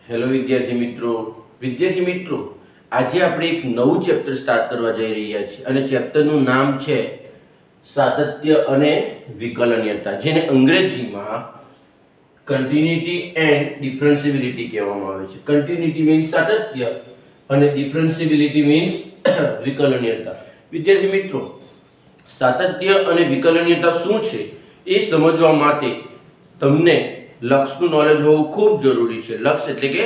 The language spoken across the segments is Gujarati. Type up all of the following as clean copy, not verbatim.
હેલો વિદ્યાર્થી મિત્રો આજે આપણે એક નવું ચેપ્ટર સ્ટાર્ટ કરવા જઈ રહ્યા છીએ અને ચેપ્ટરનું નામ છે સાતત્ય અને વિકલનીયતા, જેને અંગ્રેજીમાં કન્ટિન્યુટી એન્ડ ડિફરન્શિયબિલિટી કહેવામાં આવે છે. કન્ટિન્યુટી મીન્સ સાતત્ય અને ડિફરન્શિયબિલિટી મીન્સ વિકલનીયતા. વિદ્યાર્થી મિત્રો, સાતત્ય અને વિકલનીયતા શું છે એ સમજવા માટે તમને લક્ષનું નોલેજ હોવું ખૂબ જરૂરી છે. લક્ષ એટલે કે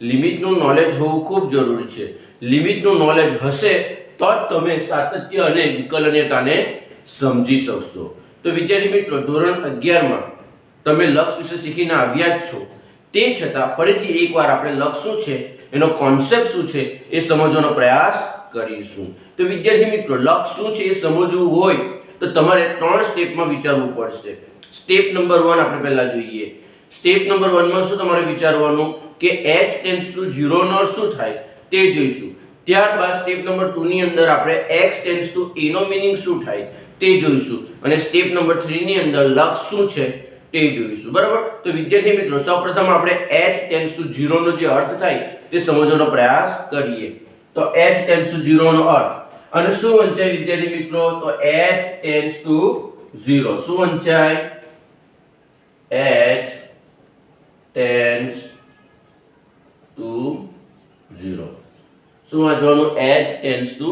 લિમિટનું નોલેજ હોવું ખૂબ જરૂરી છે. લિમિટનું નોલેજ હશે તો જ તમે સાતત્ય અને વિકલનીયતાને સમજી શકશો. તો વિદ્યાર્થી મિત્રો, ધોરણ 11 માં તમે લક્ષ વિશે શીખીને આવ્યા જ છો. તે છતાં ફરીથી એકવાર આપણે લક્ષ શું છે, એનો કોન્સેપ્ટ શું છે એ સમજવાનો પ્રયાસ કરીશું. તો વિદ્યાર્થી મિત્રો, લક્ષ શું છે એ સમજવું હોય તો તમારે 3 સ્ટેપમાં વિચારવું પડશે. સ્ટેપ નંબર 1 આપણે પહેલા જોઈએ. સ્ટેપ નંબર 1 માં શું તમારે વિચારવાનું કે h ટેન્ડ્સ ટુ 0 નો શું થાય તે જોઈશું. ત્યારબાદ સ્ટેપ નંબર 2 ની અંદર આપણે x ટેન્ડ્સ ટુ a નો મીનિંગ શું થાય તે જોઈશું અને સ્ટેપ નંબર 3 ની અંદર લક્ષ શું છે તે જોઈશું. બરાબર? તો વિદ્યાર્થી મિત્રો, સૌપ્રથમ આપણે h ટેન્ડ્સ ટુ 0 નો જે અર્થ થાય તે સમજવાનો પ્રયાસ કરીએ. તો h ટેન્ડ્સ ટુ 0 નો અર્થ અને શું વંચાય વિદ્યાર્થી મિત્રો? તો h ટેન્ડ્સ ટુ 0 શું વંચાય? h tends to 0. શું વાંચવાનું? h tends to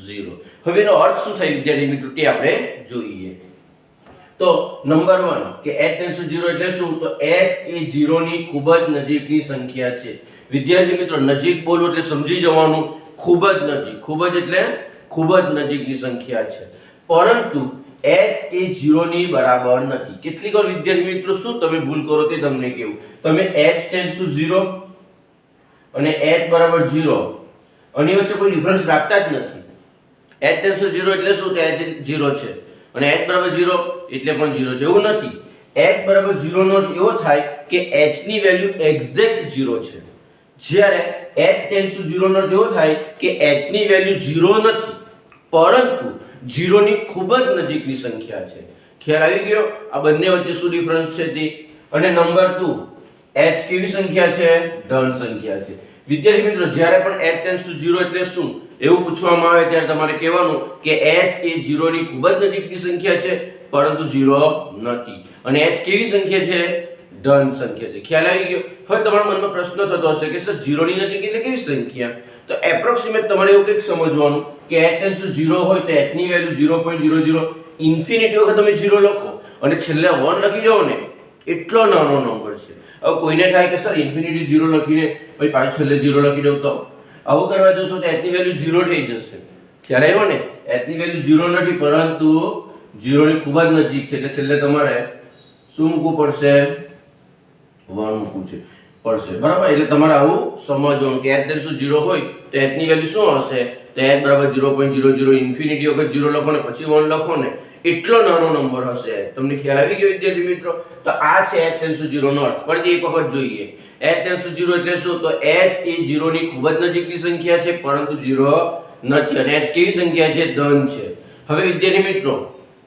0. હવે એનો અર્થ શું થાય વિદ્યાર્થી મિત્રો તે આપણે જોઈએ. તો નંબર 1 કે h tends to 0 એટલે શું? તો h એ 0 ની ખૂબ જ નજીકની સંખ્યા છે. વિદ્યાર્થી મિત્રો, નજીક બોલો એટલે સમજી જવાનું ખૂબ જ નજીક. ખૂબ જ એટલે ખૂબ જ નજીકની સંખ્યા છે, પરંતુ h એ 0 ની બરાબર નથી. કેટલીક વાર વિદ્યાર્થી મિત્રો શું તમે ભૂલ કરો તે તમને કહું. તમે h tends to 0 અને h બરાબર 0 આની વચ્ચે કોઈ ડિફરન્સ રાખતા જ નથી. h tends to 0 એટલે શું? કે h 0 છે અને h બરાબર 0 એટલે પણ 0 છે. એવું નથી. h બરાબર 0 નો અર્થ એવો થાય કે h ની વેલ્યુ એક્ઝેક્ટ 0 છે, જ્યારે h tends to 0 નો અર્થ એવો થાય કે h ની વેલ્યુ 0 નથી, પરંતુ 0 ની ખૂબ જ નજીકની સંખ્યા છે. ખ્યાલ આવી ગયો? આ બંને વચ્ચે શું ડિફરન્સ છે તે. અને નંબર 2, h કેવી સંખ્યા છે? ધન સંખ્યા છે. વિદ્યાર્થી મિત્રો, જ્યારે પણ h tends to 0 એટલે શું એવું પૂછવામાં આવે ત્યારે તમારે કહેવાનું કે h એ 0 ની ખૂબ જ નજીકની સંખ્યા છે, પરંતુ 0 નથી. અને h કેવી સંખ્યા છે? ધન સંખ્યા છે. ખ્યાલ આવી ગયો? હવે તમારા મનમાં પ્રશ્ન થતો હશે કે સર 0 ની નજીક એટલે કેવી સંખ્યા? તો એપ્રોક્સિમેટ તમારે એવું કંઈક સમજવાનું કે h tends to 0 હોય તો h ની વેલ્યુ 0.00 ઇન્ફિનિટી વખત તમે 0 લખો અને છેલ્લે 1 લખી જાઓ ને, એટલો નાનો નંબર છે. હવે કોઈને થાય કે સર ઇન્ફિનિટી 0 લખીને પછી પાછું છેલ્લે 0 લખી દઉં તો આવું કરવા જશો તો h ની વેલ્યુ 0 થઈ જશે. ખ્યાલ આવ્યો ને? h ની વેલ્યુ 0 નથી, પરંતુ 0 ની ખૂબ જ નજીક છે, એટલે છેલ્લે તમારે શું મૂકવું પડશે? 1 મૂકવું પડશે. બરાબર? એટલે તમારે આવું સમજવાનું કે h tends to 0 હોય તો h ની વેલ્યુ શું હશે? તો h બરાબર 0.00 ઇન્ફિનિટી વખત 0 લખો ને પછી 1 લખો ને, એટલો નાનો નંબર હશે. તમને ખ્યાલ આવી ગયો વિદ્યાર્થી મિત્રો? તો આ છે h tends to 0 નો અર્થ. ફરીથી એક વખત જોઈએ. h tends to 0 એટલે શું? તો h એ 0 ની ખૂબ જ નજીકની સંખ્યા છે, પરંતુ 0 નથી. અને h કેવી સંખ્યા છે? ધન છે. હવે વિદ્યાર્થી મિત્રો,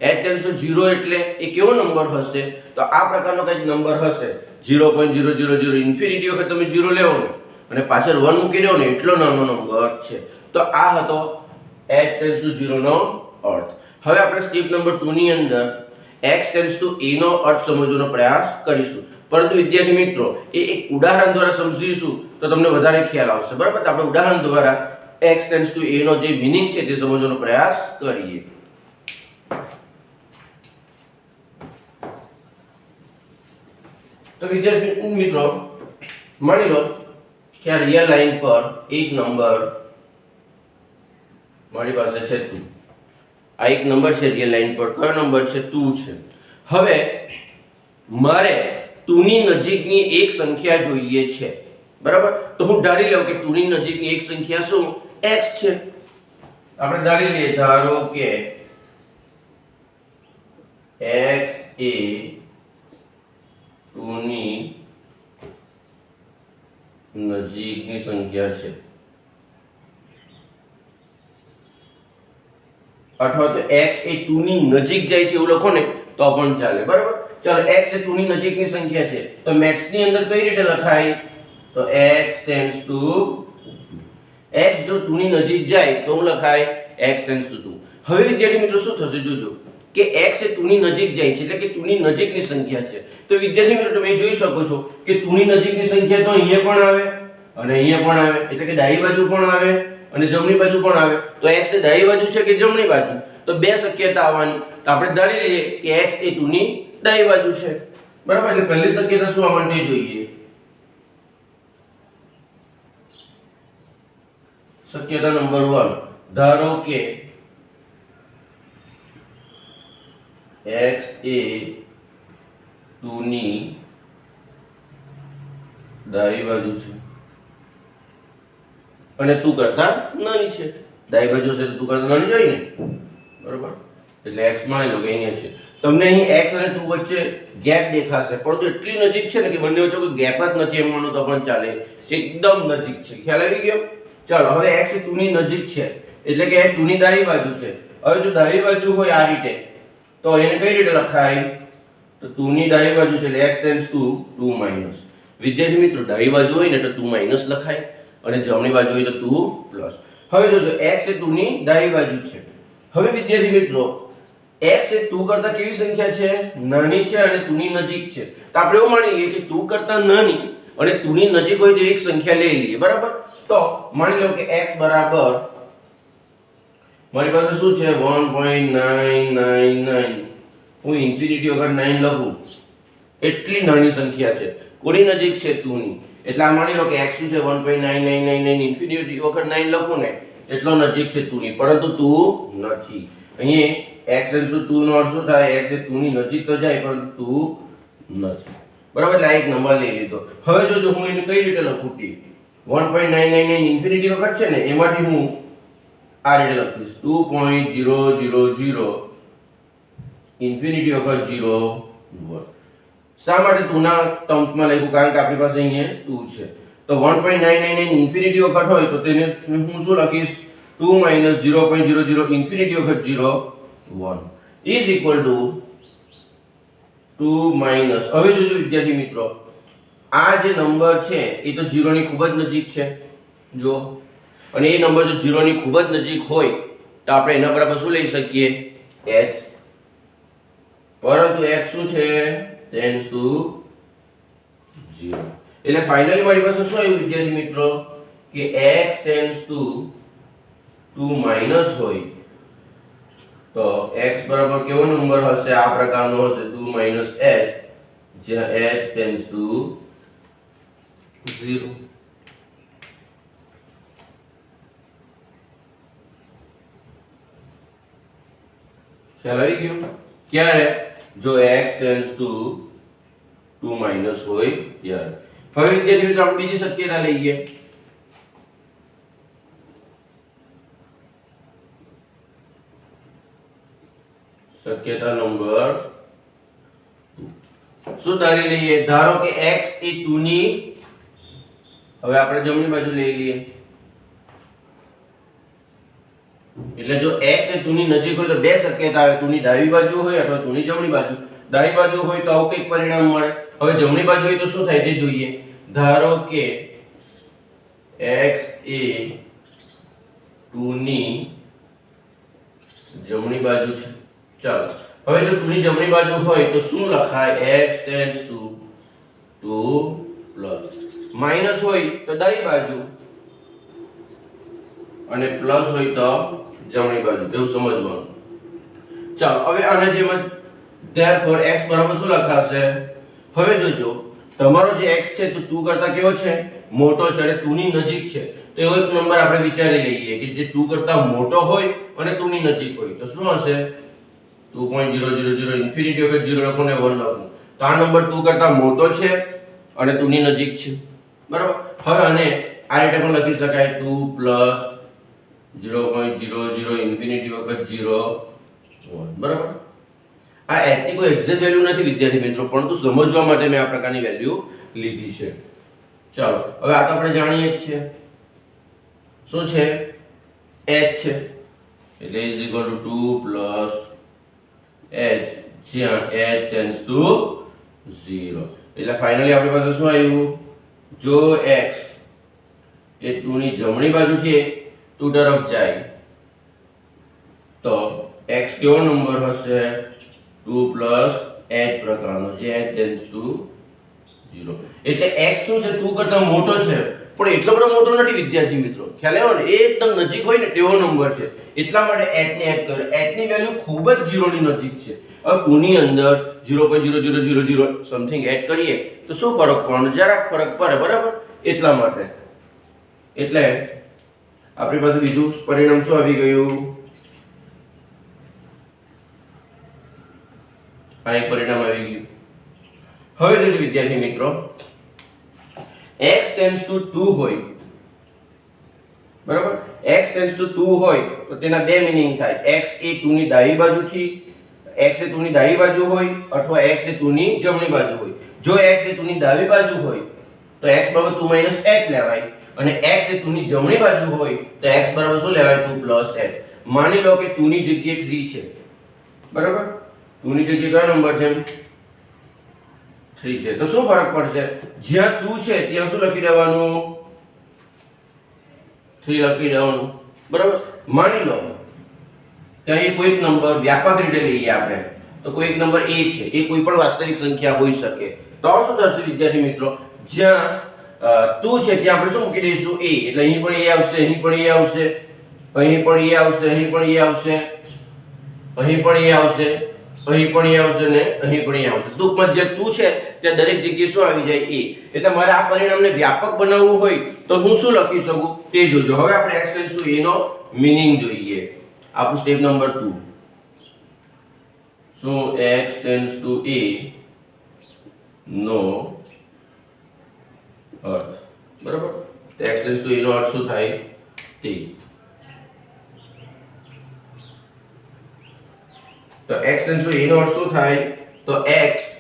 h tends to 0 એટલે એ કેવો નંબર હશે? તો આ પ્રકારનો કંઈક નંબર હશે. 0.000 ઇન્ફિનિટી વખત તમે 0 લેવો ને અને પાછળ 1 મૂકી દો ને, એટલો નાનો નંબર છે. તો આ હતો h tends to 0 નો અર્થ. હવે આપણે સ્ટેપ નંબર 2 ની અંદર x tends to a નો અર્થ સમજવાનો પ્રયાસ કરીશું. પરંતુ વિદ્યાર્થી મિત્રો, એ એક ઉદાહરણ દ્વારા સમજીશું તો તમને વધારે ખ્યાલ આવશે. બરાબર? તો આપણે ઉદાહરણ દ્વારા x tends to a નો જે મીનિંગ છે તે સમજવાનો પ્રયાસ કરીએ. તો વિદ્યાર્થી મિત્રો, માની લો કે આ રિયલ લાઈન પર એક નંબર મારી પાસે છે 2. આ એક નંબર છે રિયલ લાઈન પર. કયો નંબર છે? 2 છે. હવે મારે 2 ની નજીકની એક સંખ્યા જોઈએ છે. બરાબર? તો હું ધારી લઉં કે 2 ની નજીકની એક સંખ્યા શું? x છે. આપણે ધારી લઈએ, ધારો કે x એ 2 ની નજીકની સંખ્યા છે, અથવા તો x એ 2 ની નજીક જાય છે એવું લખો ને તો પણ ચાલે. બરાબર? ચાલો, x એ 2 ની નજીકની સંખ્યા છે તો મેથ્સ ની અંદર કઈ રીતે લખાય? તો x ટેન્ડ્સ ટુ x જો 2 ની નજીક જાય તો હું લખાય x ટેન્ડ્સ ટુ 2. હવે વિદ્યાર્થી મિત્રો શું થશે જોજો કે x એ 2 ની નજીક જાય છે એટલે કે 2 ની નજીકની સંખ્યા છે. તો વિદ્યાર્થી મિત્રો તમે જોઈ શકો છો કે 2 ની નજીકની સંખ્યા તો અહીંયા પણ આવે અને અહીંયા પણ આવે એટલે કે ડાબી બાજુ પણ આવે અને જમણી બાજુ પણ આવે. તો x એ ડાબી બાજુ છે કે જમણી બાજુ? તો બે શક્યતા આવવાની. તો આપણે ધારી લઈએ કે x એ 2 ની ડાબી બાજુ છે. બરાબર? એટલે પહેલી શક્યતા શું આવવાની જોઈએ? શક્યતા નંબર 1, ધારો કે x એ 2 ની ડાબી બાજુ છે અને 2 કરતા નાની છે. ડાબી બાજુ છે તો 2 કરતા નાની જોઈએ ને, બરોબર? એટલે x માની લો કે અહીંયા છે. તમને અહીં x અને 2 વચ્ચે ગેપ દેખાશે, પરંતુ એટલી નજીક છે ને કે બંને વચ્ચે કોઈ ગેપ જ નથી એમ માનો તો પણ ચાલે. એકદમ નજીક છે. ખ્યાલ આવી ગયો? ચાલો, હવે x એ 2 ની નજીક છે એટલે કે 2 ની ડાબી બાજુ છે. હવે જો ડાબી બાજુ હોય આ રીતે તો એને કઈ રીતે લખાય? તો 2 ની ડાબી બાજુ છે એટલે x ટેન્ડ્સ ટુ 2 માઈનસ. વિદ્યાર્થી મિત્રો ડાબી બાજુ હોય ને તો 2 માઈનસ લખાય અને જમણી બાજુ હોય તો 2 પ્લસ. હવે જોજો x એ 2 ની ડાબી બાજુ છે. હવે વિદ્યાર્થી મિત્રો x એ 2 કરતા કેવી સંખ્યા છે? નાની છે અને 2 ની નજીક છે. તો આપણે એવું માની લઈએ કે 2 કરતા નાની અને 2 ની નજીક હોય તો એક સંખ્યા લઈ લઈએ. બરાબર? તો માની લો કે x બરાબર મારી પાસે શું છે 1.999. હું ઇન્ફિનિટી વગર 9 લખું એટલી નાની સંખ્યા છે. કોની નજીક છે? 2 ની. એટલે આ માની લો કે x શું છે 1.9999 ઇન્ફિનિટી વગર 9 લખું ને એટલો નજીક છે 2 ની, પરંતુ 2 નથી. અહીંયા x ટેન્ડ્સ ટુ 2 નો અર્થ શું થાય? x એ 2 ની નજીક તો જાય પરંતુ 2 નથી. બરાબર? એટલે આ એક નંબર લઈ લીધો. હવે જોજો હું એને કઈ રીતે લખું? t 1.999 ઇન્ફિનિટી વખત છે ને એમાંથી હું આ રીતે લખીશ 2.000 ઇન્ફિનિટી વખત 0 1. શા માટે 2 ના ટર્મ્સમાં લખ્યું? કારણ કે આપણી પાસે અહીંયા 2 છે. તો 1.999 ઇન્ફિનિટી વખત હોય તો તેને હું શું લખીશ? 2 - 0.00 ઇન્ફિનિટી વખત 0 1 ઇઝ ઇક્વલ ટુ 2 માઈનસ. હવે જોજો વિદ્યાર્થી મિત્રો આ જે નંબર છે એ તો 0 ની ખૂબ જ નજીક છે જો, અને એ નંબર જો 0 ની ખૂબ જ નજીક હોય તો આપણે એના બરાબર શું લઈ શકીએ? h. પરંતુ x શું છે? Tends to 0. એટલે ફાઇનલી મારી પાસે શું આવ્યું વિદ્યાર્થી મિત્રો કે x ટેન્ડ્સ ટુ 2 માઈનસ હોય તો x બરાબર કેવો નંબર હશે? આ પ્રકારનો હશે 2 માઈનસ h, જ્યાં h ટેન્ડ્સ ટુ 0. ખ્યાલ આવી ગયો? ક્યારે? જો x ટેન્ડ્સ ટુ 2 માઈનસ હોય ત્યારે. હવે વિદ્યાર્થી મિત્રો આપણે બીજી શક્યતા લઈએ. શક્યતા નંબર 2 શું ધારી લઈએ? ધારો કે x એ 2 ની, હવે આપણે જમણી બાજુ લઈ લઈએ. એટલે જો x એ 2 ની નજીક હોય તો બે શક્યતા આવે, 2 ની ડાબી બાજુ હોય અથવા 2 ની જમણી બાજુ. ડાબી બાજુ હોય તો આવું કંઈક પરિણામ મળે. હવે જમણી બાજુ હોય તો શું થાય તે જોઈએ. ધારો કે x એ 2 ની જમણી બાજુ છે. ચાલો, હવે જો 2 ની જમણી બાજુ હોય તો શું લખાય? x tends two 2 plus. Minus હોય તો ડાબી બાજુ અને પ્લસ હોય તો જમણી બાજુ. એવું સમજવાનું. ચાલો, હવે આના જેમ જ therefore x બરાબર શું લખાશે? હવે જોજો તમારો જે x છે તો 2 કરતા કેવો છે? મોટો છે અને 2 ની નજીક છે. તો એવો એક નંબર આપણે વિચારી લઈએ કે જે 2 કરતા મોટો હોય અને 2 ની નજીક હોય તો શું હશે? 2.000 ઇન્ફિનિટી વખત 0 લખો ને 1 લખો તો આ નંબર 2 કરતા મોટો છે અને 2 ની નજીક છે. બરાબર? હવે આને આ રીતે પણ લખી શકાય 2 પ્લસ 0.00 ઇન્ફિનિટી વખત 0 1. બરાબર? આ h ની કોઈ એક્ઝેક્ટ વેલ્યુ નથી વિદ્યાર્થી મિત્રો, પરંતુ સમજવા માટે મેં આ પ્રકારની વેલ્યુ લીધી છે. ચાલો, હવે આ તો આપણે જાણીએ જ છીએ શું છે? h છે. એટલે is equal to 2 plus h, જ્યાં h ટેન્ડ્સ ટુ 0. એટલે ફાઇનલી આપણી પાસે શું આવ્યું? જો x એ 2 ની જમણી બાજુથી 2 તરફ જાય તો x કેવો નંબર હશે 2 પ્લસ h પ્રકારનો જે h ટેન્ડ્સ ટુ 0 એટલે x શું છે 2 કરતા મોટો છે પણ એટલો બધો મોટો નથી વિદ્યાર્થી મિત્રો ખ્યાલ આવ્યો ને એકદમ નજીક હોય ને તેવો નંબર છે એટલા માટે h ને એડ કર્યો h ની વેલ્યુ ખૂબ જ 0 ની નજીક છે હવે 2 ની અંદર 0.0000 સમથિંગ એડ કરીએ તો શું ફરક પડવાનો જરાક ફરક પડે બરાબર એટલા માટે એટલે આપણી પાસે બીજું પરિણામ શું આવી ગયું આ એક પરિણામ આવી ગયું હવે જોજો વિદ્યાર્થી મિત્રો x ટેન્ડ્સ ટુ 2 હોય બરાબર x ટેન્ડ્સ ટુ 2 હોય તો તેના બે મીનિંગ થાય x એ 2 ની ડાબી બાજુથી x એ 2 ની ડાબી બાજુ હોય અથવા x એ 2 ની જમણી બાજુ હોય જો x એ 2 ની ડાબી બાજુ હોય તો x બરાબર 2 h લેવાય અને x એ 2 ની જમણી બાજુ હોય તો x બરાબર શું લેવાય 2 h માની લો કે 2 ની જગ્યાએ 3 છે બરાબર 2 ની જગ્યાએ કયો નંબર છે 3 છે તો શું ફરક પડશે જ્યાં 2 છે ત્યાં શું લખી દેવાનું 3 લખી દેવાનું બરાબર માની લો કે અહીં કોઈ એક નંબર વ્યાપક રીતે લઈએ આપણે તો કોઈ એક નંબર a છે એ કોઈ પણ વાસ્તવિક સંખ્યા હોઈ શકે તો શું થશે વિદ્યાર્થી મિત્રો જ્યાં 2 છે ત્યાં આપણે શું મૂકી દઈશું a એટલે અહીં પણ a આવશે અહીં પણ a આવશે અહીં પણ a આવશે અહીં પણ a આવશે અહીં પણ a આવશે અહીં પણ a આવશે ને અહીં પણ a આવશે ટૂંકમાં જે 2 છે ત્યાં દરેક જગ્યાએ શું આવી જાય a એટલે મારે આ પરિણામને વ્યાપક બનાવવું હોય તો હું શું લખી શકું તે જોજો હવે આપણે x ટેન્ડ્સ ટુ a નો મીનિંગ જોઈએ આપણું સ્ટેપ નંબર 2 શું x ટેન્ડ્સ ટુ a નો અર્થ બરાબર તો x ટેન્ડ્સ ટુ a નો અર્થ શું થાય તે તો x ટેન્ડ્સ ટુ a નો અર્થ શું થાય તો x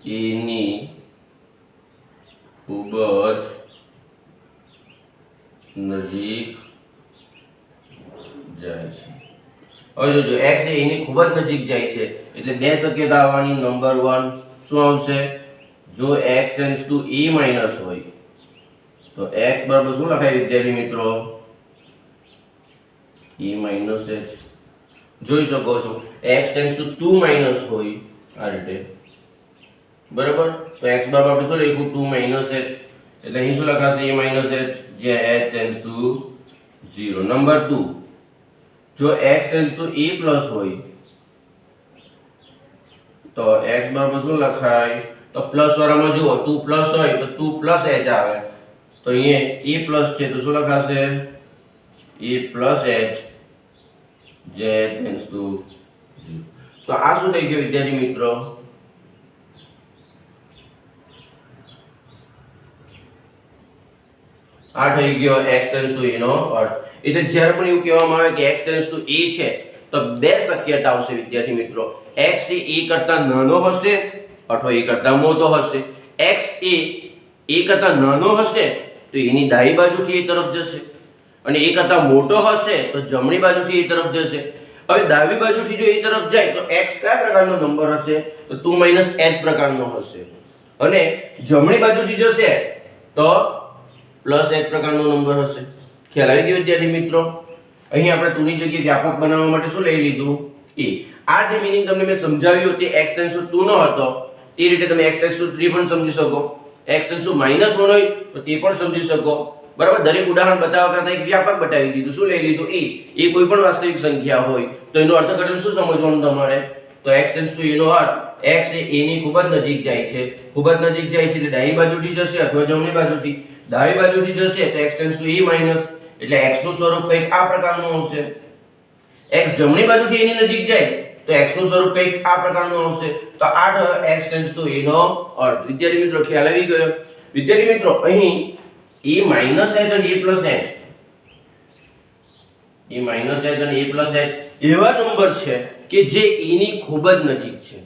એ ની ખૂબ જ નજીક જાય છે હવે જોજો x એ ની ખૂબ જ નજીક જાય છે એટલે બે શક્યતા આવવાની નંબર 1 શું આવશે જો x tends to a minus હોય તો x બરાબર શું લખાય વિદ્યાર્થી મિત્રો e માઈનસ h જોઈ શકો છો x ટેન્ડ્સ ટુ 2 માઈનસ હોય આ રીતે બરાબર તો x બરાબર આપણે શું લખ્યું 2 માઈનસ h એટલે અહીં શું લખાશે a માઈનસ h જે h ટેન્ડ્સ ટુ 0 નંબર 2 જો x tends to a plus હોય તો x બરાબર શું લખાય તો પ્લસ વાળામાં જુઓ 2 પ્લસ હોય તો 2 પ્લસ h આવે તો અહીંયા a પ્લસ છે તો શું લખાશે a પ્લસ h જે ટેન્ડ્સ ટુ 0 તો આ શું થઈ ગયું વિદ્યાર્થી મિત્રો આ થઈ ગયો x ટેન્ડ્સ ટુ a નો અર્થ એટલે જ્યારે પણ એવું કહેવામાં આવે કે x ટેન્ડ્સ ટુ a છે તો બે શક્યતા આવશે વિદ્યાર્થી મિત્રો x એ a કરતા નાનો હશે અથવા a કરતા મોટો હશે x એ a કરતા નાનો હશે તો એની ડાબી બાજુથી a તરફ જશે અને a કરતા મોટો હશે તો જમણી બાજુથી a તરફ જશે હવે ડાબી બાજુથી જો a તરફ જાય તો x કયા પ્રકારનો નંબર હશે તો 2 h પ્રકારનો હશે અને જમણી બાજુથી જશે તો +h પ્રકારનો નંબર હશે ખ્યાલ આવી ગયો વિદ્યાર્થી મિત્રો અહીં આપણે 2 ની જગ્યાએ વ્યાપક બનાવવા માટે શું લઈ લીધું a આ જે મીનિંગ તમને મેં સમજાવ્યું તે x ટેન્ડ્સ ટુ 2 નો હતો તે રીતે તમે x ટેન્ડ્સ ટુ 3 પણ સમજી શકો x ટેન્ડ્સ ટુ -1 હોય તો તે પણ સમજી શકો બરાબર દરેક ઉદાહરણ બતાવવા કરતા એક વ્યાપક બતાવી દીધું શું લઈ લીધું a એ કોઈ પણ વાસ્તવિક સંખ્યા હોય તો એનો અર્થઘટન શું સમજવાનું તમારે તો x ટેન્ડ્સ ટુ a નો અર્થ x એ a ની ખૂબ જ નજીક જાય છે ખૂબ જ નજીક જાય છે એટલે ડાબી બાજુથી જશે અથવા જમણી બાજુથી ડાબી બાજુથી જશે તો x tends to a minus એટલે x નું સ્વરૂપ કંઈક આ પ્રકારનું આવશે x જમણી બાજુથી a ની નજીક જાય તો x નું સ્વરૂપ કંઈક આ પ્રકારનું આવશે તો આ થયો x ટેન્ડ્સ ટુ a નો અર્થ વિદ્યાર્થી મિત્રો ખ્યાલ આવી ગયો વિદ્યાર્થી મિત્રો અહીં a માઈનસ h અને a plus h a minus h અને a પ્લસ h એવા નંબર છે કે જે a ની ખૂબ જ નજીક છે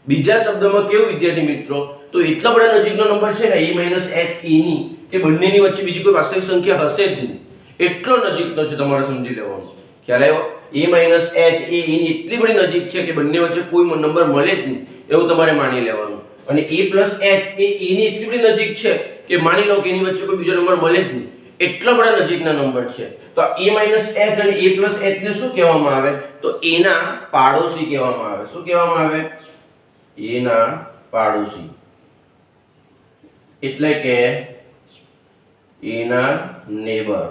બીજા શબ્દમાં કેવું વિદ્યાર્થી મિત્રો તો એટલા બધા નજીકનો નંબર છે ને a માઈનસ h a ની કે બંનેની વચ્ચે બીજી કોઈ વાસ્તવિક સંખ્યા હશે જ નહીં એટલો નજીકનો છે તમારે સમજી લેવાનું ખ્યાલ આવ્યો a માઇનસ h એ એની એટલી બધી નજીક છે કે બંને વચ્ચે કોઈ નંબર મળે જ નહીં એવું તમારે માની લેવાનું, અને a પ્લસ h એ એની એટલી બધી નજીક છે કે માની લો કે એની વચ્ચે કોઈ બીજો નંબર મળે જ નહીં, એટલા બધા નજીકના નંબર છે. તો a માઇનસ h અને a પ્લસ h ને શું કહેવામાં આવે? તો a ના પાડોશી કહેવામાં આવે. શું કહેવામાં આવે? a ના પાડોશી, એટલે કે a ના નેબર.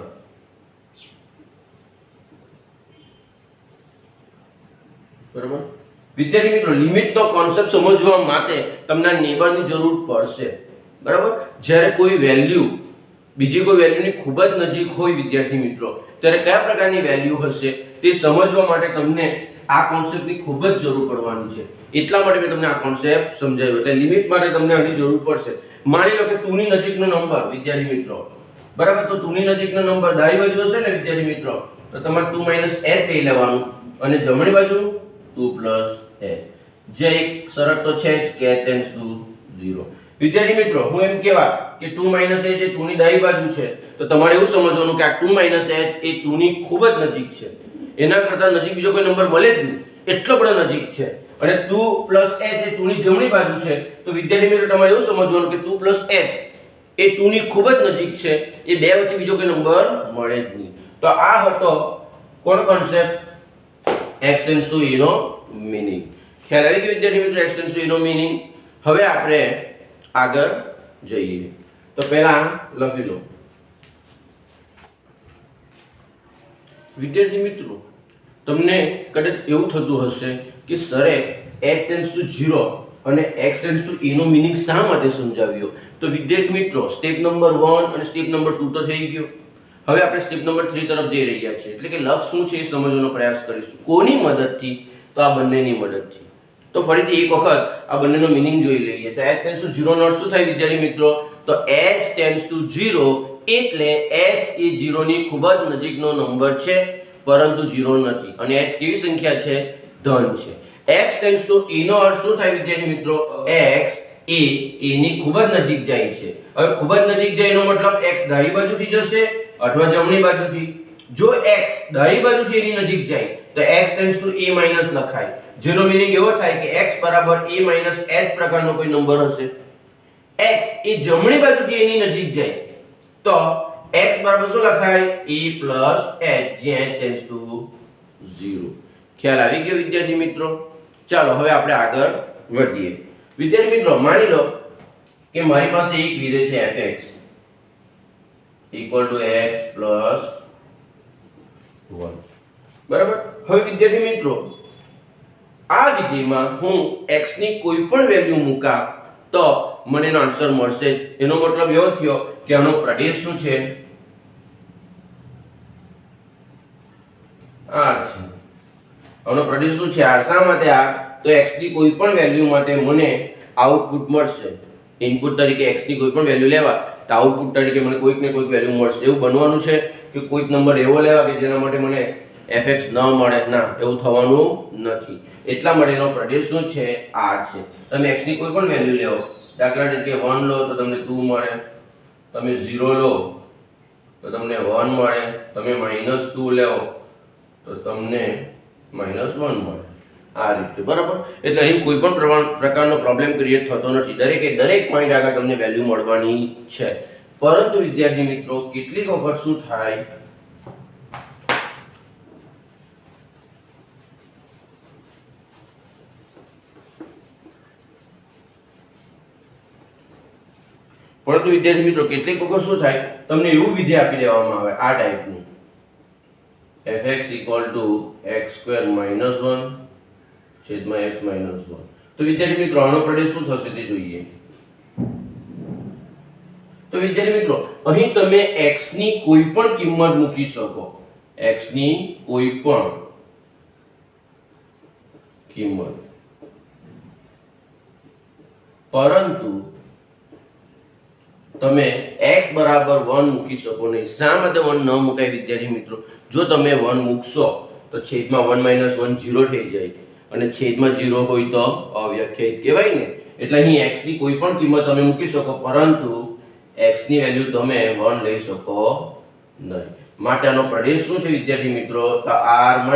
બરાબર વિદ્યાર્થી મિત્રો, લિમિટનો કોન્સેપ્ટ સમજવા માટે તમને નેબરની જરૂર પડશે. બરાબર, જ્યારે કોઈ વેલ્યુ બીજી કોઈ વેલ્યુની ખૂબ જ નજીક હોય વિદ્યાર્થી મિત્રો, ત્યારે કયા પ્રકારની વેલ્યુ હશે તે સમજવા માટે તમને આ કોન્સેપ્ટની ખૂબ જ જરૂર પડવાની છે. એટલા માટે મેં તમને આ કોન્સેપ્ટ સમજાવ્યો. એટલે લિમિટ માટે તમને આની જરૂર પડશે. માની લો કે 2 ની નજીકનો નંબર વિદ્યાર્થી મિત્રો, બરાબર, તો 2 ની નજીકનો નંબર ડાબી બાજુ હશે ને વિદ્યાર્થી મિત્રો, તો તમારે 2 માઇનસ h લઈ લેવાનું, અને જમણી બાજુ 2 પ્લસ h. જે એક શરત તો છે જ કે h ટેન્ડ્સ ટુ 0. વિદ્યાર્થી મિત્રો, હું એમ કહેવા કે 2 માઇનસ h એ 2 ની ડાબી બાજુ છે, તો તમારે એવું સમજવાનું કે આ 2 માઇનસ h એ 2 ની ખૂબ જ નજીક છે. એના કરતા નજીક બીજો કોઈ નંબર મળે જ નહીં, એટલો બધો નજીક છે. અને 2 પ્લસ h એ 2 ની જમણી બાજુ છે, તો વિદ્યાર્થી મિત્રો તમારે એવું સમજવાનું કે 2 પ્લસ h એ 2 ની ખૂબ જ નજીક છે. એ બે વચ્ચે બીજો કોઈ નંબર મળે જ નહીં. તો આ હતો કોનો concept? x tends to e નો મીનિંગ. ખ્યાલ આવી ગયો વિદ્યાર્થી મિત્રો x ટેન્ડ્સ ટુ e નો મીનિંગ? હવે આપણે આગળ જઈએ. તો પહેલા લખી લો વિદ્યાર્થી મિત્રો, તમને કદાચ એવું થતું હશે કે સરે x ટેન્ડ્સ ટુ 0 અને x ટેન્ડ્સ ટુ e નો મીનિંગ શા માટે સમજાવ્યો? તો વિદ્યાર્થી મિત્રો, સ્ટેપ નંબર 1 અને સ્ટેપ નંબર 2 તો થઈ ગયો. હવે આપણે સ્ટેપ નંબર 3 તરફ જઈ રહ્યા છીએ, એટલે કે લક્ષ્ય શું છે એ સમજવાનો પ્રયાસ કરીશું. કોની મદદથી? તો આ બંનેની મદદથી. તો ફરીથી એક વખત આ બંનેનો મીનિંગ જોઈ લઈએ. તો h ટેન્ડ્સ ટુ 0 નો અર્થ શું થાય વિદ્યાર્થી મિત્રો? તો h ટેન્ડ્સ ટુ 0 એટલે h એ 0 ની ખૂબ જ નજીકનો નંબર છે, પરંતુ 0 નથી. અને h કેવી સંખ્યા છે? ધન છે. x ટેન્ડ્સ ટુ e નો અર્થ શું થાય વિદ્યાર્થી મિત્રો? x એ a ની ખૂબ જ નજીક જાય છે. હવે ખૂબ જ નજીક જાય એનો મતલબ x ડાબી બાજુથી જશે અથવા જમણી બાજુથી. જો x ડાબી બાજુથી એની નજીક જાય તો x tends to a minus લખાય, જેનો મીનિંગ એવો થાય કે x બરાબર a માઈનસ h પ્રકારનો કોઈ નંબર હશે. x એ જમણી બાજુથી એની નજીક જાય તો x બરાબર શું લખાય? a પ્લસ h, જ્યાં h ટેન્ડ્સ ટુ 0. ખ્યાલ આવી ગયો વિદ્યાર્થી મિત્રો? ચાલો હવે આપણે આગળ વધીએ. વિદ્યાર્થી મિત્રો, માની લો કે મારી પાસે એક વિધેય છે fx equal to x plus 1. બરાબર. હવે વિદ્યાર્થી મિત્રો, આ વિધેયમાં હું x ની કોઈ પણ વેલ્યુ મૂકા તો મને એનો આન્સર મળશે. એનો મતલબ એવો થયો કે આનો પ્રદેશ શું છે? r છે. આનો પ્રદેશ શું છે? r. શા માટે r? તો x ની કોઈ પણ વેલ્યુ માટે મને આઉટપુટ મળશે. ઇનપુટ તરીકે x ની કોઈ પણ વેલ્યુ લેવા તો આઉટપુટ તરીકે મને કોઈક ને કોઈક વેલ્યુ મળશે. એવું બનવાનું છે કે કોઈક નંબર એવો લેવા કે જેના માટે મને fx ન મળે? ના, એવું થવાનું નથી. એટલા માટે એનો પ્રદેશ શું છે? r છે. તમે x ની કોઈ પણ વેલ્યુ લેવો, દાખલા તરીકે 1 લો તો તમને 2 મળે, તમે 0 લો તો તમને 1 મળે, તમે -2 લેવો તો તમને -1 મળે. આ રીતે. બરાબર. એટલે અહીં કોઈ પણ પ્રકારનો પ્રોબ્લેમ ક્રિએટ થતો નથી. દરેક પોઈન્ટ આગળ તમને વેલ્યુ મળવાની છે. પરંતુ વિદ્યાર્થી મિત્રો, કેટલીક વખત શું થાય? પરંતુ વિદ્યાર્થી મિત્રો, કેટલીક વખત શું થાય? તમને એવું વિધેય આપી દેવામાં આવે આ ટાઈપનું fx equal to x² - 1 છેદમાં x - 1. તો વિદ્યાર્થી મિત્રો, આનો પ્રદેશ શું થશે તે જોઈએ. તો વિદ્યાર્થી મિત્રો, અહીં તમે x ની કોઈ પણ કિંમત મૂકી શકો. x ની કોઈ પણ કિંમત, પરંતુ તમે x બરાબર 1 મૂકી શકો નહીં. શા માટે 1 ન મુકાય વિદ્યાર્થી મિત્રો? જો તમે 1 મૂકશો તો છેદમાં 1 - 1 0 થઈ જાય, અને છેદમાં 0 હોય તો અવ્યાખ્યાયિત કહેવાય ને. એટલે અહીં x ની કોઈ પણ કિંમત તમે મૂકી શકો, પરંતુ x ની વેલ્યુ તમે 1 લઈ શકો નહીં. માટે આનો પ્રદેશ શું છે વિદ્યાર્થી મિત્રો? તો r - 1.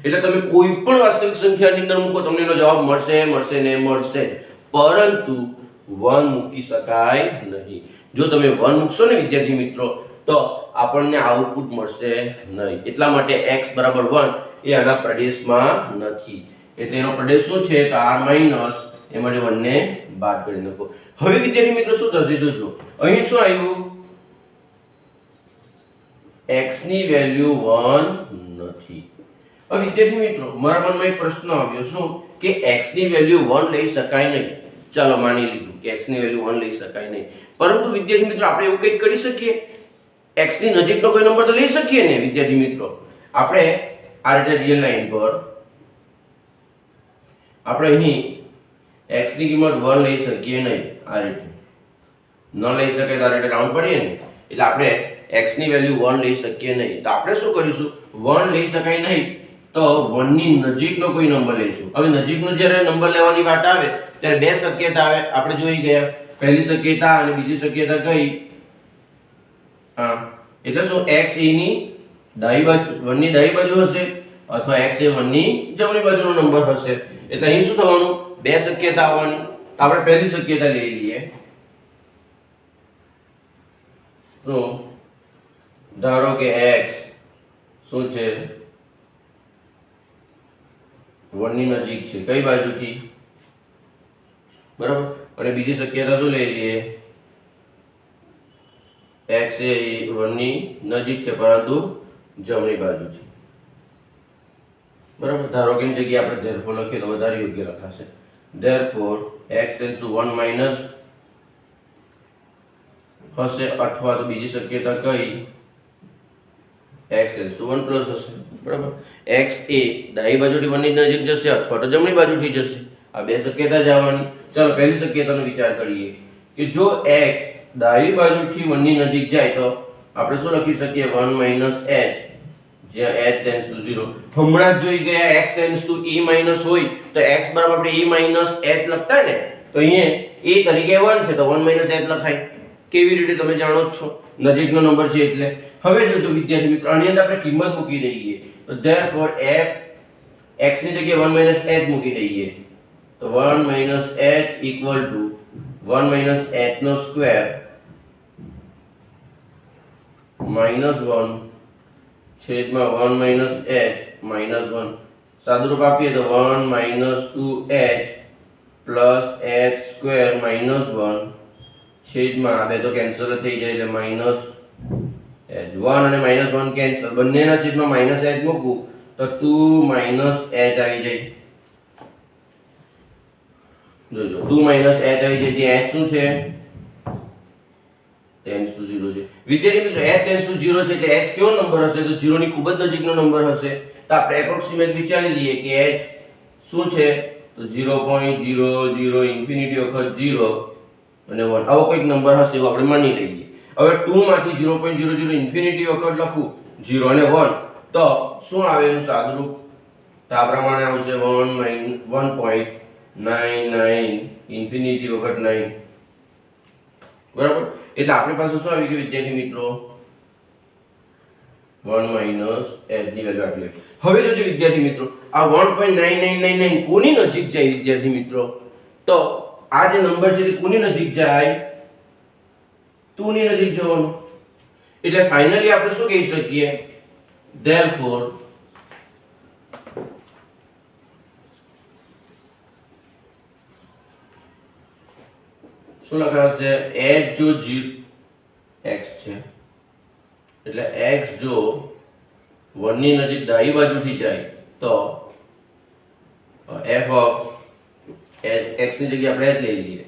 એટલે તમે કોઈ પણ વાસ્તવિક સંખ્યાની અંદર મૂકો તમને એનો જવાબ મળશે ને મળશે, પરંતુ 1 મૂકી શકાય નહીં. જો તમે 1 મૂકશો ને વિદ્યાર્થી મિત્રો તો આપણને આઉટપુટ મળશે નહીં. એટલા માટે x બરાબર 1 એ આના પ્રદેશમાં નથી. એટલે એનો પ્રદેશ શું છે? તો r માઈનસ એમાંથી 1 ને બાદ કરી નાખો. હવે વિદ્યાર્થી મિત્રો શું થશે જોજો. અહીં શું આવ્યું? x ની વેલ્યુ 1 નથી. હવે વિદ્યાર્થી મિત્રો મારા મનમાં એક પ્રશ્ન આવ્યો શું કે x ની વેલ્યુ 1 લઈ શકાય નહીં. ચાલો માની લીધું કે x ની વેલ્યુ 1 લઈ શકાય નહીં, પરંતુ વિદ્યાર્થી મિત્રો આપણે એવું કંઈક કરી શકીએ. x ની નજીકનો કોઈ નંબર તો લઈ શકીએ ને વિદ્યાર્થી મિત્રો. આપણે આ રીતે રિયલ લાઈન પર આપણે અહીં x ની કિંમત 1 લઈ શકીએ નહીં. આ રીતે ન લઈ શકાય તો આ રીતે રાઉન્ડ કરીએ ને, એટલે આપણે x ની વેલ્યુ 1 લઈ શકીએ નહીં. તો આપણે શું કરીશું? 1 લઈ શકાય નહીં તો 1 ની નજીકનો કોઈ નંબર લઈશું. હવે નજીકનો જ્યારે નંબર લેવાની વાત આવે ત્યારે બે શક્યતા આવે, આપણે જોઈ ગયા. પહેલી શક્યતા અને બીજી શક્યતા કઈ? હા, એટલે શું? x એ ની ડાબી બાજુ 1 ની ડાબી બાજુ હશે અથવા x એ 1 ની જમણી બાજુનો નંબર હશે. એટલે અહીં શું થવાનું? બે શક્યતા આવવાની. તો આપણે પહેલી શક્યતા લઈ લઈએ. તો ધારો કે x શું છે? 1 ની નજીક છે. કઈ બાજુથી? બરાબર. અને બીજી શક્યતા શું લઈ લઈએ? x એ 1 ની નજીક છે પરંતુ જમણી બાજુથી. બરાબર. ધારો કે ની જગ્યાએ આપણે therefore લખીએ તો વધારે યોગ્ય લખાશે. therefore x → 1 માઈનસ હશે, અથવા તો બીજી શક્યતા કઈ? x → 1 પ્લસ હશે. બરાબર. x એ ડાબી બાજુથી 1 ની નજીક જશે અથવા તો જમણી બાજુથી જશે. આ બે શક્યતા જ આવવાની. ચાલો પહેલી શક્યતાનો વિચાર કરીએ કે જો x ડાબી બાજુથી 1 ની નજીક જાય તો આપણે શું લખી શકીએ? 1 - h, જ્યાં h → 0. હમણાં જ જોઈ ગયા x → a- હોય તો x બરાબર આપણે a - h લખતા ને, તો અહીંયા a તરીકે 1 છે તો 1 - h લખાય. કેવી રીતે તમે જાણો જ છો, નજીકનો નંબર છે એટલે. હવે જોજો વિદ્યાર્થી મિત્રો આની અંદર આપણે કિંમત મૂકી દઈએ તો therefore x ની જગ્યાએ 1 - h મૂકી દઈએ તો 1 - h = 1 - h નો સ્ક્વેર -1 છેદમાં 1 - h -1. સાદુરૂપ આપીએ તો 1 - 2h પ્લસ h સ્ક્વેર -1 છેદમાં આ બે તો કેન્સલ થઈ જાય એટલે માઈનસ h. 1 અને -1 કેન્સલ, બંનેના છેદમાં માઈનસ h મૂકું તો 2 - h આવી જાય. જોજો 2 - h આવી જાય. જે h શું છે? → 0 છે. વિદ્યાર્થી મિત્રો h → 0 છે એટલે h કેવો નંબર હશે? તો 0 ની ખૂબ જ નજીકનો નંબર હશે. તો આપણે એપ્રોક્સિમેટ વિચારી લઈએ કે h શું છે? તો 0.00 ઇન્ફિનિટી વખત 0 અને 1 આવો કોઈક નંબર હશે એવું આપણે માની લઈએ. હવે 2 માંથી 0.00 ઇન્ફિનિટી વખત લખું 0 અને 1 તો શું આવે એનું સાદુરૂપ? તો આ પ્રમાણે આવશે 1.99 ઇન્ફિનિટી વખત 9. બરાબર. એટલે આપણી પાસે શું આવી ગયું વિદ્યાર્થી મિત્રો? 1 - h ની વેલ્યુ આટલી. હવે જોજો વિદ્યાર્થી મિત્રો આ 1.9999 કોની નજીક જાય વિદ્યાર્થી મિત્રો? તો આ જે નંબર છે તે કોની નજીક જાય? 2 ની નજીક જવાનો. એટલે ફાઇનલી આપણે શું કહી શકીએ? therefore શું લખાશે? h જો x છે એટલે x જો 1 ની નજીક ડાબી બાજુથી જાય તો f ઓફ x ની જગ્યાએ આપણે h લઈ લઈએ.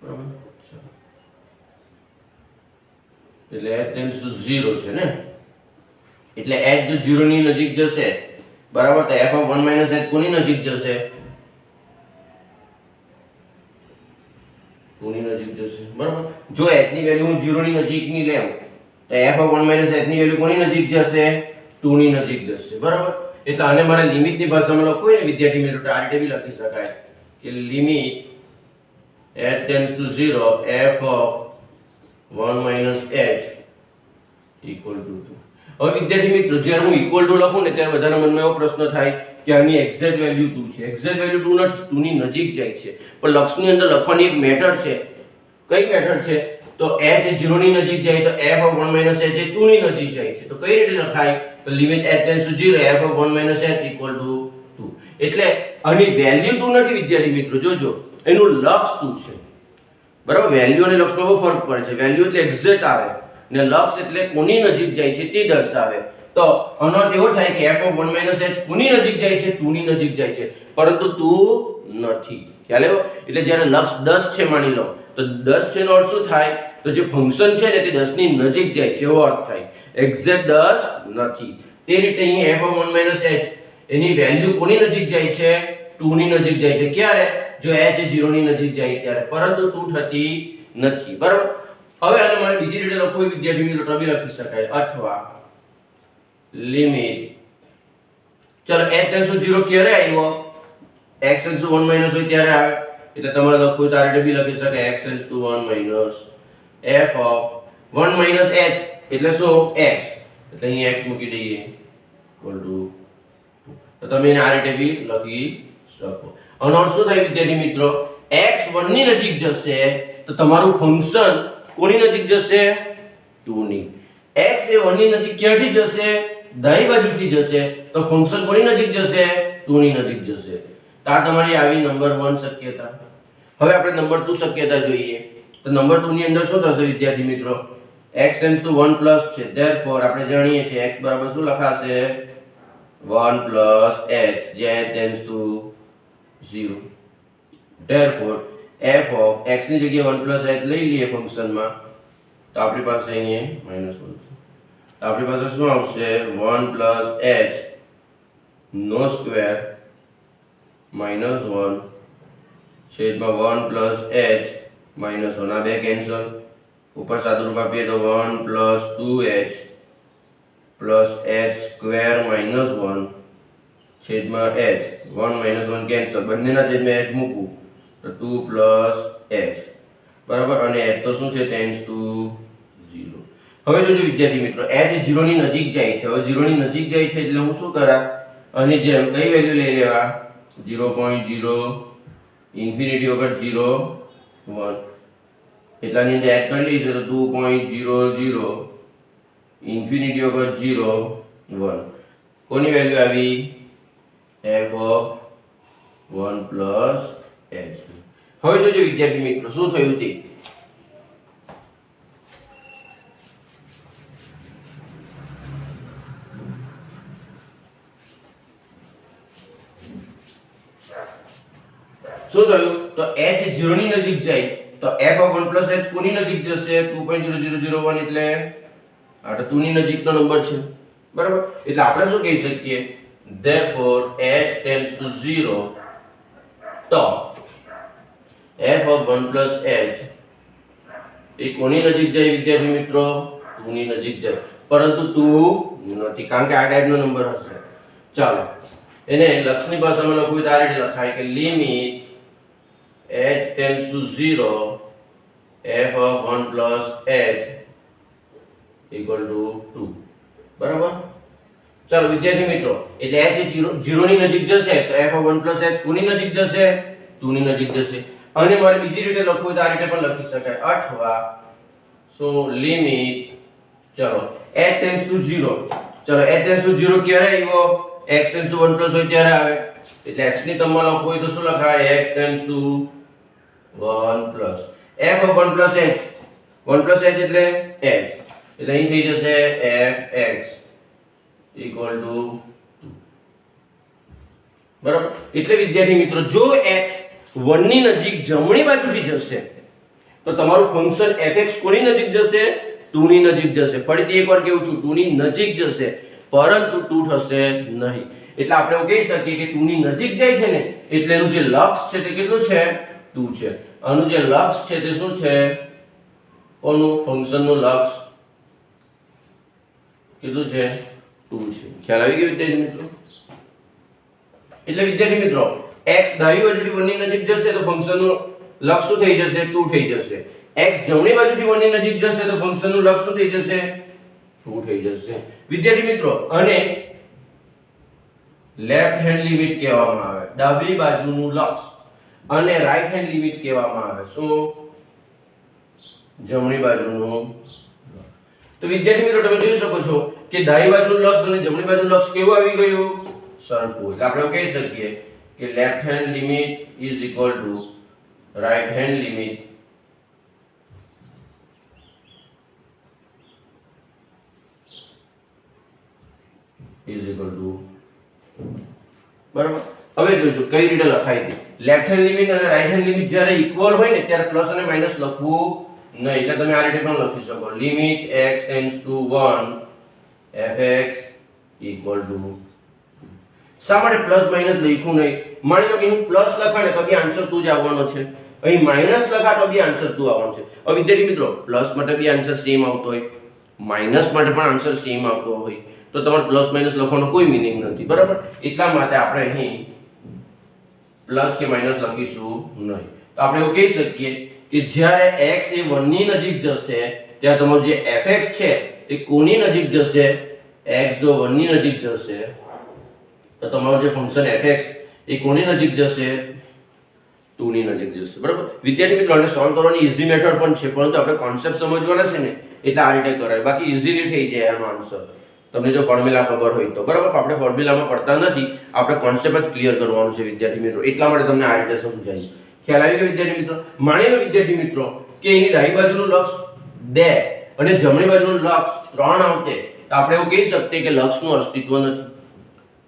બરાબર. એટલે h → 0 છે ને, એટલે h જો 0 ની નજીક જશે બરાબર તો f ઓફ 1 - h કોની નજીક જશે? 2 ની નજીક જશે. બરાબર. જો h ની વેલ્યુ હું 0 ની નજીક ની લેઉં તો f ઓફ 1 - h ની વેલ્યુ કોની નજીક જશે? 2 ની નજીક જશે. બરાબર. એટલે આને મારે લિમિટ ની ભાષામાં લખવું હોય ને વિદ્યાર્થી મિત્રો તો આ રીતે બી લખી શકાય કે limit h → 0 f of 1 minus h equal to 2. હવે વિદ્યાર્થી મિત્રો જ્યારે હું ઇક્વલ ટુ લખું ને ત્યારે બધાના મનમાં એવો પ્રશ્ન થાય કે આની એક્ઝેક્ટ વેલ્યુ 2 છે. એક્ઝેક્ટ વેલ્યુ 2 નથી, 2 ની નજીક જાય છે. પણ લક્ષની અંદર લખવાની એક મેથડ છે. કઈ મેથડ છે? તો h એ 0 ની નજીક જાય તો f ઓફ 1 માઇનસ h એ 2 ની નજીક જાય છે. તો કઈ રીતે લખાય? તો limit h tends to 0 f of 1 minus h equal to 2. એટલે આની વેલ્યુ 2 નથી વિદ્યાર્થી મિત્રો, જોજો એનું લક્ષ 2 છે. બરાબર, વેલ્યુ અને લક્ષમાં બહુ ફરક પડે છે. વેલ્યુ એટલે એક્ઝેક્ટ આવે ને લક્ષ એટલે કોની નજીક જાય છે તે દર્શાવે. તો આનો અર્થ એવો થાય કે f ઓફ 1 માઇનસ h કોની નજીક જાય છે? 2 ની નજીક જાય છે, પરંતુ 2 નથી. ખ્યાલ આવ્યો? એટલે જ્યારે લક્ષ 10 છે માની લો, તો 10 છે નો અર્થ શું થાય? તો જે ફંક્શન છે ને તે 10 ની નજીક જાય છે એવો અર્થ થાય. એક્ઝેક્ટ 10 નથી. તે રીતે અહીં f of 1 minus h any value કોની નજીક જાય છે? 2 ની નજીક જાય છે. ક્યારે? જો h એ 0 ની નજીક જાય ત્યારે, પરંતુ 2 થતી નથી. બરાબર, હવે આને મારે બીજી રીતે લખવું વિદ્યાર્થી મિત્રો તો બી લખી શકાય, અથવા લિમિટ, ચલો h ટેન્ડ્સ ટુ 0 ક્યારે આવ્યો? x ટેન્ડ્સ ટુ 1 માઈનસ હોય ત્યારે આવે. એટલે તમારે લખવું તો આ રીતે બી લખી શકાય, x tends two 1 minus f of 1 minus h એટલે શું? x. એટલે અહીં x મૂકી દઈએ ઇક્વલ ટુ, તો તમે એને આ રીતે બી લખી શકો. આનો અર્થ શું થાય વિદ્યાર્થી મિત્રો? x 1 ની નજીક જશે તો તમારું ફંક્શન કોની નજીક જશે? 2 ની. x એ 1 ની નજીક ક્યાંથી જશે? દાઈ બાજુથી જશે. તો ફંક્શન કોની નજીક જશે? 2 ની નજીક જશે. તો આ તમારી આવી નંબર 1 શક્યતા. હવે આપણે નંબર 2 શક્યતા જોઈએ. તો નંબર 2 ની અંદર શું થશે વિદ્યાર્થી મિત્રો? x ટેન્ડ્સ ટુ 1 પ્લસ છે, ધેરફોર આપણે જાણીએ છીએ x બરાબર શું લખાશે? 1 પ્લસ h, જે h tends to 0. Therefore f of x ની જગ્યાએ 1 પ્લસ h લઈ લઈએ ફંક્શનમાં, તો આપણી પાસે અહીં -1 છે. તો આપણી પાસે શું આવશે? 1 પ્લસ h નો સ્ક્વેર -1 છેદમાં 1 પ્લસ h -1. આ બે કેન્સલ, ઉપર સાદુરૂપ આપીએ તો 1 plus 2h plus h square -1 છેદમાં h. 1 -1 કેન્સલ, બંનેના છેદમાં h મૂકવું તો 2 પ્લસ h. બરાબર, અને h તો શું છે? Tends to 0. હવે જોજો વિદ્યાર્થી મિત્રો, h એ 0 ની નજીક જાય છે. હવે 0 ની નજીક જાય છે એટલે હું શું કરા? અને જેમ કઈ વેલ્યુ લઈ લેવા? 0.0 ઇન્ફિનિટી વખત 0 1 એટલાની અંદર એડ કરી લઈશું તો 2.00 ઇન્ફિનિટી વખત 0 1. કોની વેલ્યુ આવી? f of 1 plus h. હવે જોજો વિદ્યાર્થી મિત્રો શું થયું તે. શું થયું? તો h એ 0 ની નજીક જાય તો f ઓફ 1 પ્લસ h કોની નજીક જશે? 2.0001 એટલે આ તો 2 ની નજીકનો નંબર છે. બરાબર, એટલે આપણે શું કહી શકીએ? therefore h tends to 0, તો f of 1 plus h એ કોની નજીક જાય વિદ્યાર્થી મિત્રો? 2 ની નજીક જાય, પરંતુ 2 નથી, કારણ કે આ ટાઈપનો નંબર હશે. ચાલો એને લક્ષની ભાષામાં લખવું તો આ રીતે લખાય કે limit h tends to 0 f of 1 plus h equal to 2. બરાબર, ચાલો વિદ્યાર્થી મિત્રો, એટલે h એ 0 ની નજીક જશે તો f of 1 plus h કોની નજીક જશે? 2 ની નજીક જશે. અને મારે બીજી રીતે લખવું હોય તો આ રીતે પણ લખી શકાય, અથવા સો લિમિટ, ચલો h tends to 0, ચલો h tends to 0 ક્યારે આવ્યો? x tends to 1 plus હોય ત્યારે આવે. એટલે x ની ટર્મમાં લખવું હોય તો શું લખાય? x tends to 1 plus f of 1 plus h, 1 plus h એટલે h, એટલે અહીં થઈ જશે fx equal to 2. બરાબર, એટલે વિદ્યાર્થી મિત્રો જો x 1 ની નજીક જમણી બાજુથી જશે તો તમારું ફંક્શન fx કોની નજીક જશે? 2 ની નજીક જશે. ફરીથી એકવાર કહું છું, 2 ની નજીક જશે, પરંતુ 2 થશે નહીં. એટલે આપણે એવું કહી શકીએ કે 2 ની નજીક જાય છે ને એટલે એનું જે લક્ષ છે તે કેટલું છે? 2 છે. આનું જે લક્ષ છે તે શું છે? કોનું? ફંક્શનનું લક્ષ કેટલું છે? 2 છે. ખ્યાલ આવી ગયો વિદ્યાર્થી મિત્રો? એટલે વિદ્યાર્થી મિત્રો x ડાબી બાજુથી 1 ની નજીક જશે તો ફંક્શનનું લક્ષ શું થઈ જશે? 2 થઈ જશે. x જમણી બાજુથી 1 ની નજીક જશે તો ફંક્શનનું લક્ષ શું થઈ જશે 2 થઈ જશે વિદ્યાર્થી મિત્રો અને લેફ્ટ હેન્ડ લિમિટ કહેવામાં આવે ડાબી બાજુનું લક્ષ અને રાઈટ હેન્ડ લિમિટ કહેવામાં આવે શું જમણી બાજુનું તો વિદ્યાર્થી મિત્રો તમે જોઈ શકો છો કે ડાબી બાજુનું લક્ષ અને જમણી બાજુનું લક્ષ કેવું આવી ગયું સરખું એટલે આપણે કહી શકીએ કે left hand limit is equal to right hand limit is equal to બરાબર હવે જોજો કઈ રીતે લખાય છે લેફ્ટ હેન્ડ લિમિટ અને રાઈટ હેન્ડ લિમિટ જ્યારે ઇક્વલ હોય ને ત્યારે પ્લસ અને માઈનસ લખવું નહીં એટલે તમે આ રીતે પણ લખી શકો limit x tends two 1 fx equal to શા માટે પ્લસ માઈનસ લખ્યું નહીં માની લો કે હું પ્લસ લખાય ને તો બી આન્સર 2 જ આવવાનો છે અહીં માઈનસ લખા તો બી આન્સર 2 આવવાનો છે હવે વિદ્યાર્થી મિત્રો પ્લસ માટે બી આન્સર સેમ આવતો હોય માઈનસ માટે પણ આન્સર સેમ આવતો હોય તો તમારે પ્લસ માઈનસ લખવાનો કોઈ મીનિંગ નથી બરાબર એટલા માટે આપણે અહીં પ્લસ કે માઈનસ લખીશું નહીં તો આપણે એવું કહી શકીએ કે જ્યારે x એ 1 ની નજીક જશે ત્યારે તમારું જે fx છે તે કોની નજીક જશે x જો 1 ની નજીક જશે તો તમારું જે ફંક્શન fx એ કોની નજીક જશે 2 ની નજીક જશે બરાબર વિદ્યાર્થી મિત્રો આને સોલ્વ કરવાની ઈઝી મેથડ પણ છે પરંતુ આપણે કોન્સેપ્ટ સમજવાના છે ને એટલે આ રીતે કરાય બાકી ઈઝીલી થઈ જાય આનો આન્સર તમને જો ફોર્મ્યુલા ખબર હોય તો બરાબર આપણે ફોર્મ્યુલામાં પડતા નથી આપણે કોન્સેપ્ટ જ ક્લિયર કરવાનું છે વિદ્યાર્થી મિત્રો એટલા માટે તમને આ રીતે સમજાવી ખ્યાલ આવી ગયો વિદ્યાર્થી મિત્રો માની લો વિદ્યાર્થી મિત્રો કે એની ડાબી બાજુનું લક્ષ 2 અને જમણી બાજુનું લક્ષ 3 આવતે તો આપણે એવું કહી શકીએ કે લક્ષનું અસ્તિત્વ નથી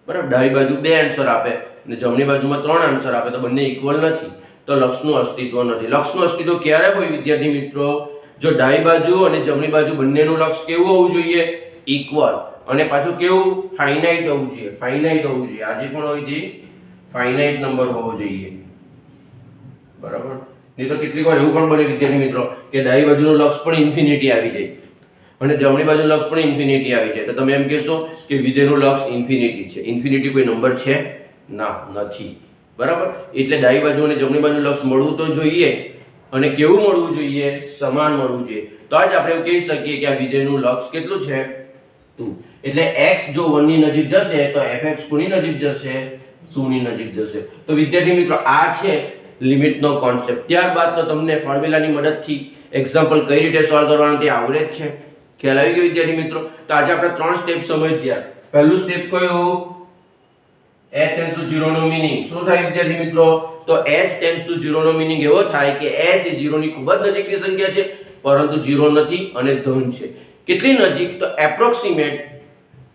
બરાબર ડાબી બાજુ 2 આન્સર આપે અને જમણી બાજુમાં 3 આન્સર આપે તો બંને ઇક્વલ નથી તો લક્ષનું અસ્તિત્વ નથી લક્ષનું અસ્તિત્વ ક્યારે હોય વિદ્યાર્થી મિત્રો જો ડાબી બાજુ અને જમણી બાજુ બંનેનું લક્ષ કેવું હોવું જોઈએ ઇક્વલ અને પાછું કેવું ફાઇનાઇટ હોવું જોઈએ આજે પણ હોય છે ફાઇનાઇટ નંબર હોવો જોઈએ બરાબર નહીં તો કેટલીક વાર એવું પણ બને વિદ્યાર્થી મિત્રો કે ડાબી બાજુનું લક્ષ પણ ઇન્ફિનિટી આવી જાય અને જમણી બાજુનું લક્ષ પણ ઇન્ફિનિટી આવી જાય તો તમે એમ કહેશો કે વિધેયનું લક્ષ ઇન્ફિનિટી છે ઇન્ફિનિટી કોઈ નંબર છે ના નથી બરાબર એટલે ડાબી બાજુ અને જમણી બાજુનું લક્ષ મળવું તો જોઈએ જ અને કેવું મળવું જોઈએ સમાન મળવું જોઈએ તો આજ આપણે એવું કહી શકીએ કે આ વિધેયનું લક્ષ કેટલું છે 2 એટલે x જો 1 ની નજીક જશે તો fx કોની નજીક જશે 2 ની નજીક જશે તો વિદ્યાર્થી મિત્રો આ છે લિમિટનો કોન્સેપ્ટ ત્યારબાદ તો તમને ફોર્મ્યુલાની મદદથી એક્ઝામ્પલ કઈ રીતે સોલ્વ કરવાનું તે આવડે જ છે ખ્યાલ આવી ગયો વિદ્યાર્થી મિત્રો તો આજે આપણે 3 સ્ટેપ સમજ્યા પહેલું સ્ટેપ કયું h ટેન્ડ્સ ટુ 0 નો મીનિંગ શું થાય વિદ્યાર્થી મિત્રો તો h ટેન્ડ્સ ટુ 0 નો મીનિંગ એવો થાય કે h એ 0 ની ખૂબ જ નજીકની સંખ્યા છે પરંતુ 0 નથી અને ધન છે કેટલી નજીક તો એપ્રોક્સિમેટ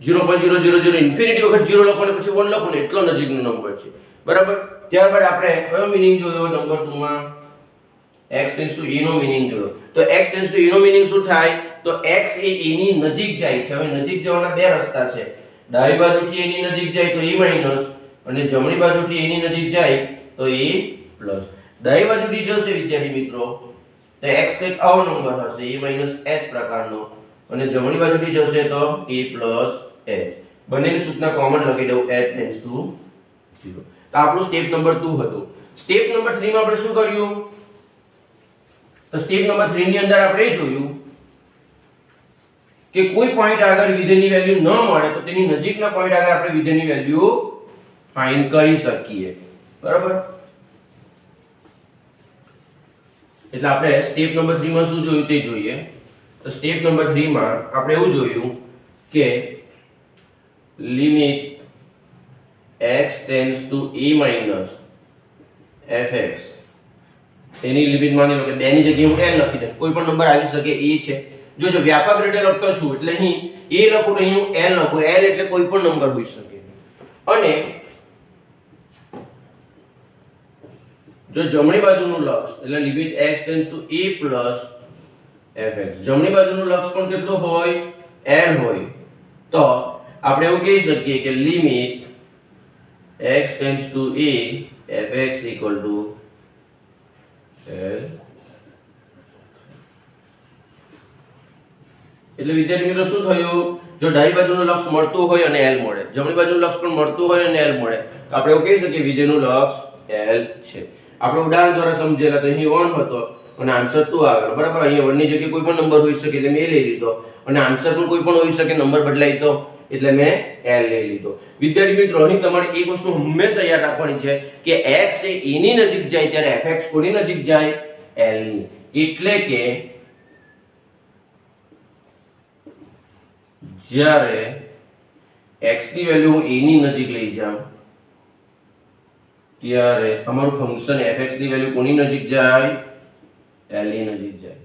0.000 ઇન્ફિનિટી વખત 0 લખો ને પછી 1 લખો ને એટલો નજીકનો નંબર છે બરાબર ત્યારબાદ આપણે કયો મીનિંગ જોયો નંબર 2 માં x ટેન્ડ્સ ટુ e નો મીનિંગ જોયો તો x ટેન્ડ્સ ટુ e નો મીનિંગ શું થાય તો x એ e ની નજીક જાય છે હવે નજીક જવાના બે રસ્તા છે ડાબી બાજુથી e ની નજીક જાય તો e માઈનસ અને જમણી બાજુથી e ની નજીક જાય તો e પ્લસ ડાબી બાજુથી જશે વિદ્યાર્થી મિત્રો તો x એક આવો નંબર હશે e h પ્રકારનો અને જમણી બાજુથી જશે તો e h બંનેની સૂચના કોમન લખી દઉં h ટેન્ડ્સ ટુ 0 તો આપણું સ્ટેપ નંબર 2 હતું સ્ટેપ નંબર 3 માં આપણે શું કર્યું તો સ્ટેપ નંબર 3 ની અંદર આપણે જોયું કે કોઈ પોઈન્ટ આગળ વિધેયની વેલ્યુ ન મળે તો તેની નજીકના પોઈન્ટ આગળ આપણે વિધેયની વેલ્યુ ફાઇન્ડ કરી શકીએ બરાબર એટલે આપણે સ્ટેપ નંબર 3 માં શું જોયું તે જોઈએ તો સ્ટેપ નંબર 3 માં આપણે એવું જોયું કે limit x tends to e fx any limit માની લો કે 2 ની જગ્યાએ હું l લખી દઉં કોઈ પણ નંબર આવી શકે e છે જો વ્યાપક રીતે લખતો છું એટલે અહીં a લખું તો અહીં હું l લખું l એટલે કોઈ પણ નંબર હોઈ શકે અને જો જમણી બાજુનું લક્ષ એટલે limit x tends to e fx જમણી બાજુનું લક્ષ પણ કેટલું હોય l હોય તો આપણે એવું કહી શકીએ કે limit x tends to e fx equal to l એટલે વિદ્યાર્થી મિત્રો શું થયું જો ડાબી બાજુનું લક્ષ મળતું હોય અને l મળે જમણી બાજુનું લક્ષ પણ મળતું હોય અને l મળે તો આપણે એવું કહી શકીએ વિધેયનું લક્ષ l છે આપણે ઉદાહરણ દ્વારા સમજેલા તો અહીં 1 હતો અને આન્સર 2 આવેલો, બરાબર. અહીંયા 1 ની જગ્યાએ કોઈ પણ નંબર હોઈ શકે એટલે મેં લઈ લીધો, અને આન્સર પણ કોઈ પણ હોઈ શકે, નંબર બદલાય તો, એટલે મેં l લઈ લીધો. વિદ્યાર્થી મિત્રો, અહીં તમારે એક વસ્તુ હંમેશા યાદ રાખવાની છે કે x એ a ની નજીક જાય ત્યારે fx કોની નજીક જાય? l ની. એટલે કે જ્યારે x ની વેલ્યુ હું a ની નજીક લઈ જાઉં ત્યારે તમારું ફંક્શન fx ની વેલ્યુ કોની નજીક જાય? l ની નજીક જાય.